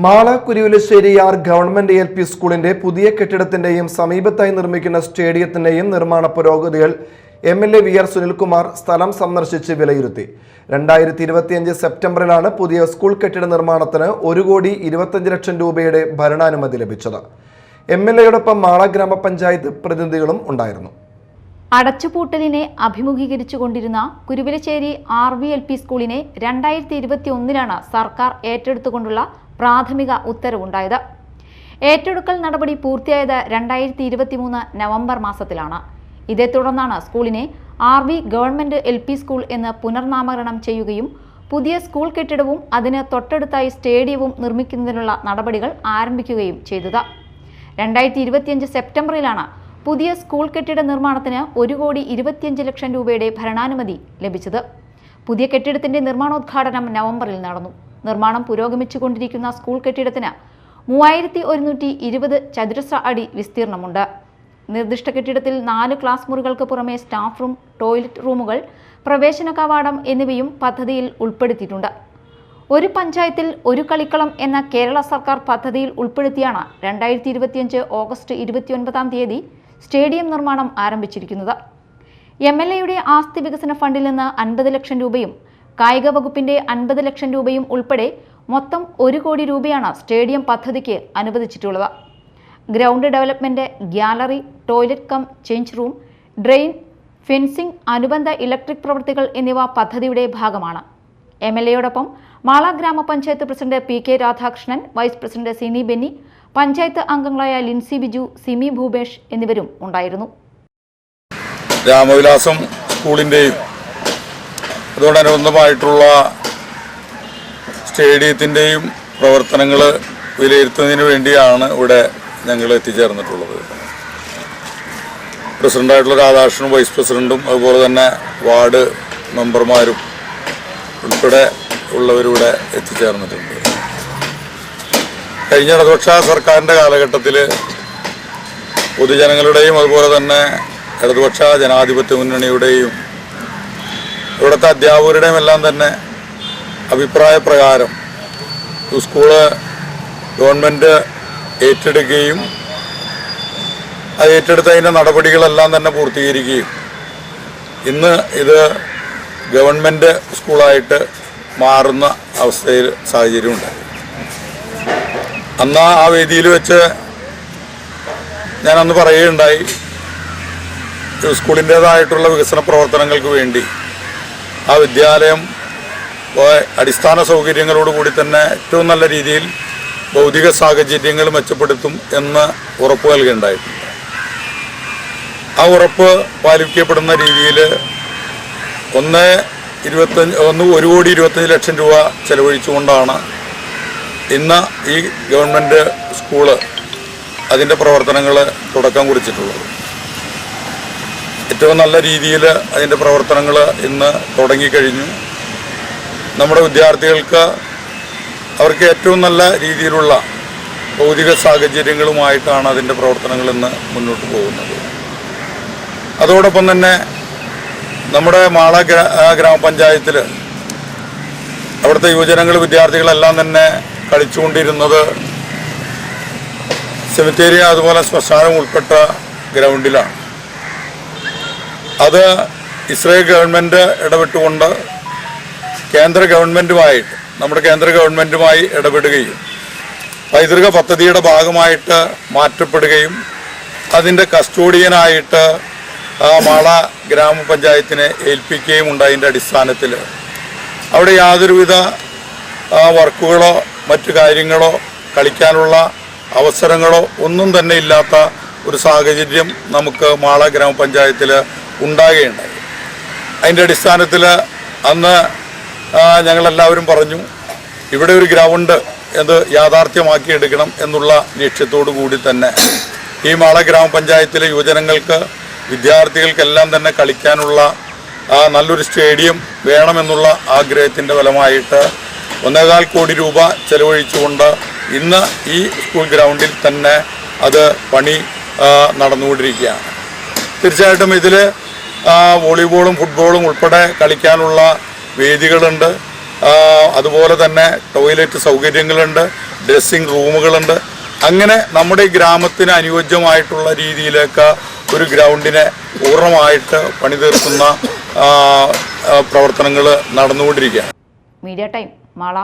Mala Kuruvilassery R government L P സ്കൂളിന്റെ പുതിയ കെട്ടിടത്തിന്റെയും സമീപത്തായി നിർമ്മിക്കുന്ന സ്റ്റേഡിയത്തിന്റെയും നിർമ്മാണ പുരോഗതികൾ MLA VR സുനിൽകുമാർ സ്ഥലം സന്ദർശിച്ച് വിലയിരുത്തി. 2025 സെപ്റ്റംബറിലാണ് പുതിയ സ്കൂൾ കെട്ടിട നിർമ്മാണത്തിന് 1,25 ലക്ഷം രൂപയുടെ ഭരണാനുമതി ലഭിച്ചത്. MLAയോടൊപ്പം മാള ഗ്രാമപഞ്ചായത്ത് പ്രതിനിധികളും ഉണ്ടായിരുന്നു. അടച്ചുപൂട്ടലിനെ അഭിമുഖീകരിച്ചുകൊണ്ടിരുന്ന കുരുവിലശ്ശേരി RVLP സ്കൂളിനെ 2021 സർക്കാർ ഏറ്റെടുത്തുകൊണ്ടുള്ള പ്രാഥമിക ഉത്തരവുണ്ടായത്. ഏറ്റെടുക്കൽ നടപടി പൂർത്തിയായത് 2023 നവംബർ മാസത്തിലാണ്. ഇതേ തുടർന്നാണ് സ്കൂളിനെ RV ഗവൺമെന്റ് LP സ്കൂൾ എന്ന് പുനർനാമകരണം ചെയ്യുകയും പുതിയ സ്കൂൾ കെട്ടിടവും അതിന് തൊട്ടടുത്തായി സ്റ്റേഡിയവും നിർമ്മിക്കുന്നതിനുള്ള നടപടികൾ ആരംഭിക്കുകയും ചെയ്തത്. 2025 സെപ്റ്റംബറിലാണ് പുതിയ സ്കൂൾ കെട്ടിട നിർമ്മാണത്തിന് 1,25 ലക്ഷം രൂപയുടെ ഭരണാനുമതി ലഭിച്ചത്. പുതിയ കെട്ടിടത്തിന്റെ നിർമ്മാണോദ്ഘാടനം നവംബറിൽ നടന്നു. നിർമ്മാണം പുരോഗമിച്ചുകൊണ്ടിരിക്കുന്ന സ്കൂൾ കെട്ടിടത്തിന് 3120 ചതുരശ്ര അടി വിസ്തീർണമുണ്ട്. നിർദ്ദിഷ്ട കെട്ടിടത്തിൽ 4 ക്ലാസ് മുറികൾക്ക് പുറമെ സ്റ്റാഫ് റൂം, ടോയ്ലറ്റ് റൂമുകൾ, പ്രവേശന കവാടം എന്നിവയും പദ്ധതിയിൽ ഉൾപ്പെടുത്തിയിട്ടുണ്ട്. ഒരു പഞ്ചായത്തിൽ ഒരു കളിക്കളം എന്ന കേരള സർക്കാർ പദ്ധതിയിൽ ഉൾപ്പെടുത്തിയാണ് 2025 ഓഗസ്റ്റ് 29 സ്റ്റേഡിയം നിർമ്മാണം ആരംഭിച്ചിരിക്കുന്നത്. MLAയുടെ ആസ്തി വികസന ഫണ്ടിൽ നിന്ന് 50 ലക്ഷം രൂപയും കായിക വകുപ്പിന്റെ 50 ലക്ഷം രൂപയും ഉൾപ്പെടെ മൊത്തം 1 കോടി രൂപയാണ് സ്റ്റേഡിയം പദ്ധതിക്ക് അനുവദിച്ചിട്ടുള്ളത്. Ground development, gallery, toilet cum change room, drain, fencing, അനുബന്ധ ഇലക്ട്രിക് പ്രവൃത്തികൾ എന്നിവ പദ്ധതിയുടെ ഭാഗമാണ്. MLAയോടൊപ്പം മാള ഗ്രാമപഞ്ചായത്ത് president PK Radhakrishnan, vice president Sini Benny, panchayat അംഗങ്ങളായ ലിൻസി ബിജു, സിമി ഭൂപേഷ് എന്നിവരും ഉണ്ടായിരുന്നു. രാമവിലാസം സ്കൂളിൻ്റെയും അതോടനുബന്ധമായിട്ടുള്ള സ്റ്റേഡിയത്തിൻ്റെയും പ്രവർത്തനങ്ങൾ വിലയിരുത്തുന്നതിന് വേണ്ടിയാണ് ഇവിടെ ഞങ്ങൾ എത്തിച്ചേർന്നിട്ടുള്ളത്. പ്രസിഡൻ്റായിട്ടുള്ള രാധാകൃഷ്ണനും വൈസ് പ്രസിഡൻറ്റും അതുപോലെ തന്നെ വാർഡ് മെമ്പർമാരും ഉൾപ്പെടെ ഉള്ളവരിവിടെ എത്തിച്ചേർന്നിട്ടുണ്ട്. കഴിഞ്ഞ ഇടതുപക്ഷ സർക്കാരിൻ്റെ കാലഘട്ടത്തിൽ പൊതുജനങ്ങളുടെയും അതുപോലെ തന്നെ ഇടതുപക്ഷ ജനാധിപത്യ മുന്നണിയുടെയും ഇവിടുത്തെ അധ്യാപകരുടെയും എല്ലാം തന്നെ അഭിപ്രായ പ്രകാരം സ്കൂള് ഗവൺമെൻറ് ഏറ്റെടുക്കുകയും അത് ഏറ്റെടുത്തതിൻ്റെ നടപടികളെല്ലാം തന്നെ പൂർത്തീകരിക്കുകയും ഇന്ന് ഇത് ഗവൺമെൻറ് സ്കൂളായിട്ട് മാറുന്ന സാഹചര്യമുണ്ടായി. അന്ന് ആ വേദിയിൽ വെച്ച് ഞാനന്ന് പറയുകയുണ്ടായി, സ്കൂളിൻ്റേതായിട്ടുള്ള വികസന പ്രവർത്തനങ്ങൾക്ക് വേണ്ടി ആ വിദ്യാലയം അടിസ്ഥാന സൗകര്യങ്ങളോടുകൂടി തന്നെ ഏറ്റവും നല്ല രീതിയിൽ ഭൗതിക സാഹചര്യങ്ങൾ മെച്ചപ്പെടുത്തും എന്ന് ഉറപ്പ് നൽകുകയുണ്ടായിട്ടുണ്ട്. ആ ഉറപ്പ് പാലിക്കപ്പെടുന്ന രീതിയിൽ 1,25 ലക്ഷം രൂപ ചെലവഴിച്ചുകൊണ്ടാണ് ഇന്ന് ഈ ഗവൺമെൻറ് സ്കൂള് അതിൻ്റെ പ്രവർത്തനങ്ങൾ തുടക്കം കുറിച്ചിട്ടുള്ളത്. ഏറ്റവും നല്ല രീതിയിൽ അതിൻ്റെ പ്രവർത്തനങ്ങൾ ഇന്ന് തുടങ്ങിക്കഴിഞ്ഞു. നമ്മുടെ വിദ്യാർത്ഥികൾക്ക് അവർക്ക് ഏറ്റവും നല്ല രീതിയിലുള്ള ഭൗതിക സാഹചര്യങ്ങളുമായിട്ടാണ് അതിൻ്റെ പ്രവർത്തനങ്ങൾ ഇന്ന് മുന്നോട്ട് പോകുന്നത്. അതോടൊപ്പം തന്നെ നമ്മുടെ മാള ഗ്രാമപഞ്ചായത്തിൽ അവിടുത്തെ യുവജനങ്ങൾ, വിദ്യാർത്ഥികളെല്ലാം തന്നെ കളിച്ചുകൊണ്ടിരുന്നത് സെമിത്തേരി അതുപോലെ ശ്മശാനം ഉൾപ്പെട്ട ഗ്രൗണ്ടിലാണ്. അത് ഇസ്രായേൽ ഗവൺമെൻറ് ഇടപെട്ടുകൊണ്ട് നമ്മുടെ കേന്ദ്ര ഗവൺമെൻറ്റുമായി ഇടപെടുകയും പൈതൃക പദ്ധതിയുടെ ഭാഗമായിട്ട് മാറ്റപ്പെടുകയും അതിൻ്റെ കസ്റ്റോഡിയനായിട്ട് മാള ഗ്രാമപഞ്ചായത്തിനെ ഏൽപ്പിക്കുകയും ഉണ്ടായതിൻ്റെ അടിസ്ഥാനത്തിൽ അവിടെ യാതൊരുവിധ വർക്കുകളോ മറ്റു കാര്യങ്ങളോ കളിക്കാനുള്ള അവസരങ്ങളോ ഒന്നും തന്നെ ഇല്ലാത്ത ഒരു സാഹചര്യം നമുക്ക് മാള ഗ്രാമപഞ്ചായത്തിൽ ഉണ്ടാകുകയുണ്ടായി. അതിൻ്റെ അടിസ്ഥാനത്തിൽ അന്ന് ഞങ്ങളെല്ലാവരും പറഞ്ഞു, ഇവിടെ ഒരു ഗ്രൗണ്ട് അത് യാഥാർത്ഥ്യമാക്കിയെടുക്കണം എന്നുള്ള ലക്ഷ്യത്തോടു കൂടി തന്നെ ഈ മാള ഗ്രാമപഞ്ചായത്തിലെ യുവജനങ്ങൾക്ക്, വിദ്യാർത്ഥികൾക്കെല്ലാം തന്നെ കളിക്കാനുള്ള നല്ലൊരു സ്റ്റേഡിയം വേണമെന്നുള്ള ആഗ്രഹത്തിൻ്റെ ഫലമായിട്ട് 1,25 കോടി രൂപ ചെലവഴിച്ചുകൊണ്ട് ഇന്ന് ഈ സ്കൂൾ ഗ്രൗണ്ടിൽ തന്നെ അത് പണി നടന്നുകൊണ്ടിരിക്കുകയാണ്. തീർച്ചയായിട്ടും ഇതിൽ വോളിബോളും ഫുട്ബോളും ഉൾപ്പെടെ കളിക്കാനുള്ള വേദികളുണ്ട്. അതുപോലെ തന്നെ ടോയ്ലറ്റ് സൗകര്യങ്ങളുണ്ട്, ഡ്രസ്സിംഗ് റൂമുകളുണ്ട്. അങ്ങനെ നമ്മുടെ ഈ ഗ്രാമത്തിന് അനുയോജ്യമായിട്ടുള്ള രീതിയിലേക്ക് ഒരു ഗ്രൗണ്ടിനെ പൂർണ്ണമായിട്ട് പണിതീർക്കുന്ന പ്രവർത്തനങ്ങൾ നടന്നുകൊണ്ടിരിക്കുകയാണ്. Media time Mala.